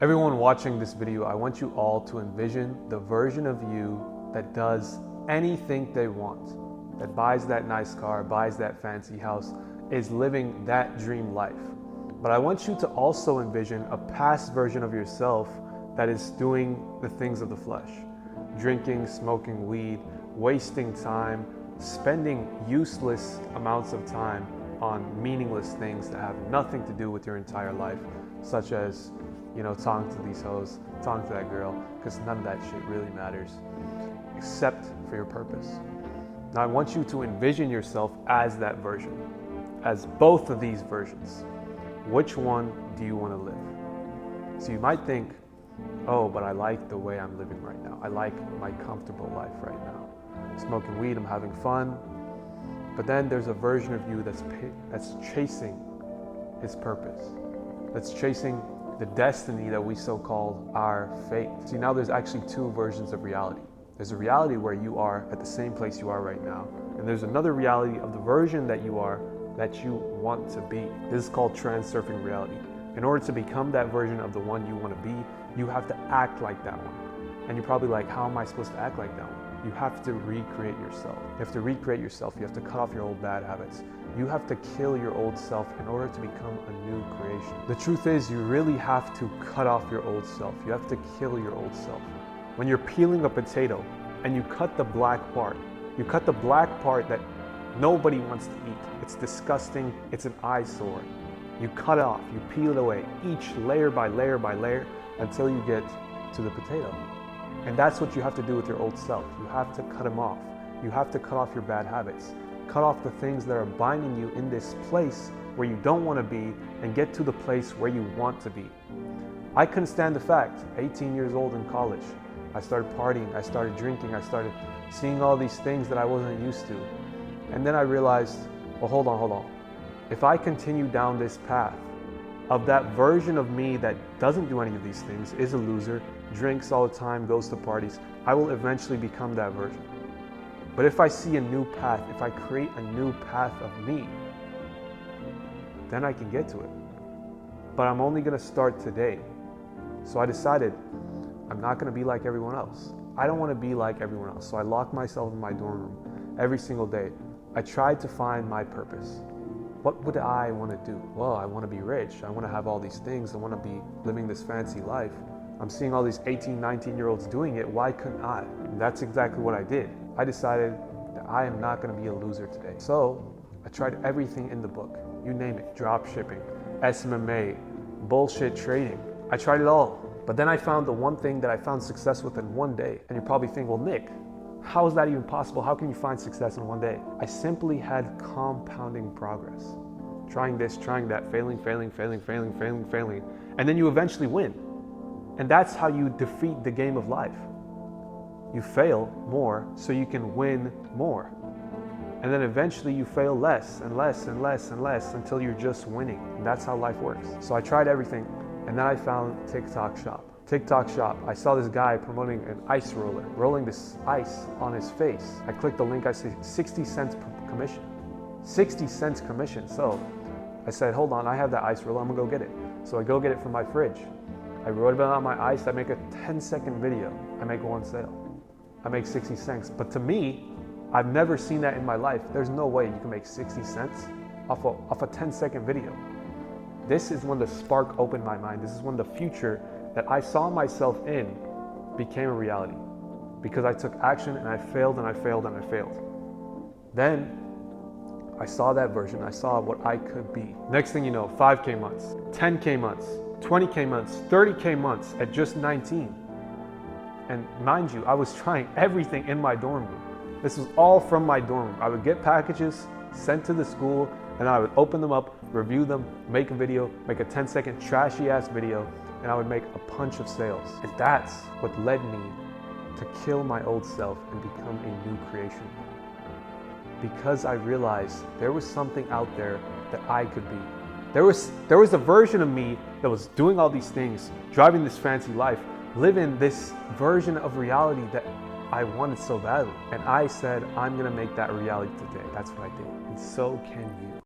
Everyone watching this video, I want you all to envision the version of you that does anything they want, that buys that nice car, buys that fancy house, is living that dream life. But I want you to also envision a past version of yourself that is doing the things of the flesh, drinking, smoking weed, wasting time, spending useless amounts of time on meaningless things that have nothing to do with your entire life, such as talking to these hoes, talking to that girl, because none of that shit really matters, except for your purpose. Now I want you to envision yourself as that version, as both of these versions. Which one do you want to live? So you might think, oh, but I like the way I'm living right now. I like my comfortable life right now. Smoking weed, I'm having fun. But then there's a version of you that's chasing his purpose, that's chasing the destiny that we so-called our fate. See, now there's actually two versions of reality. There's a reality where you are at the same place you are right now, and there's another reality of the version that you are that you want to be. This is called transurfing reality. In order to become that version of the one you want to be, you have to act like that one. And you're probably like, how am I supposed to act like that one? You have to recreate yourself. You have to recreate yourself. You have to cut off your old bad habits. You have to kill your old self in order to become a new creation. The truth is, you really have to cut off your old self. You have to kill your old self. When you're peeling a potato and you cut the black part, you cut the black part that nobody wants to eat. It's disgusting. It's an eyesore. You cut it off. You peel it away, each layer by layer by layer, until you get to the potato. And that's what you have to do with your old self. You have to cut them off. You have to cut off your bad habits. Cut off the things that are binding you in this place where you don't want to be, and get to the place where you want to be. I couldn't stand the fact, 18 years old in college, I started partying, I started drinking, I started seeing all these things that I wasn't used to. And then I realized, well, hold on. If I continue down this path of that version of me that doesn't do any of these things, is a loser, drinks all the time, goes to parties, I will eventually become that version. But if I see a new path, if I create a new path of me, then I can get to it. But I'm only going to start today. So I decided I'm not going to be like everyone else. I don't want to be like everyone else. So I locked myself in my dorm room every single day. I tried to find my purpose. What would I want to do? Well, I want to be rich. I want to have all these things. I want to be living this fancy life. I'm seeing all these 18, 19-year-olds doing it. Why couldn't I? And that's exactly what I did. I decided that I am not going to be a loser today. So I tried everything in the book. You name it. Drop shipping, SMMA, bullshit trading. I tried it all. But then I found the one thing that I found success with in one day. And you probably think, well, Nick, how is that even possible? How can you find success in one day? I simply had compounding progress. Trying this, trying that, failing. And then you eventually win. And that's how you defeat the game of life. You fail more so you can win more. And then eventually you fail less and less until you're just winning. And that's how life works. So I tried everything, and then I found TikTok Shop. TikTok Shop, I saw this guy promoting an ice roller, rolling this ice on his face. I clicked the link, I see 60 cents per commission. 60 cents commission. So I said, hold on, I have that ice roller, I'm gonna go get it. So I go get it from my fridge. I wrote about it on my ice, I make a 10-second video. I make one sale. I make 60 cents. But to me, I've never seen that in my life. There's no way you can make 60 cents off a 10-second video. This is when the spark opened my mind. This is when the future that I saw myself in became a reality. Because I took action and I failed. Then I saw that version. I saw what I could be. Next thing you know, 5K months, 10K months, 20K months, 30K months at just 19. And mind you, I was trying everything in my dorm room. This was all from my dorm room. I would get packages sent to the school, and I would open them up, review them, make a video, make a 10-second trashy ass video, and I would make a punch of sales. And that's what led me to kill my old self and become a new creation. Because I realized there was something out there that I could be. There was a version of me that was doing all these things, driving this fancy life, living this version of reality that I wanted so badly. And I said, I'm gonna make that reality today. That's what I did. And so can you.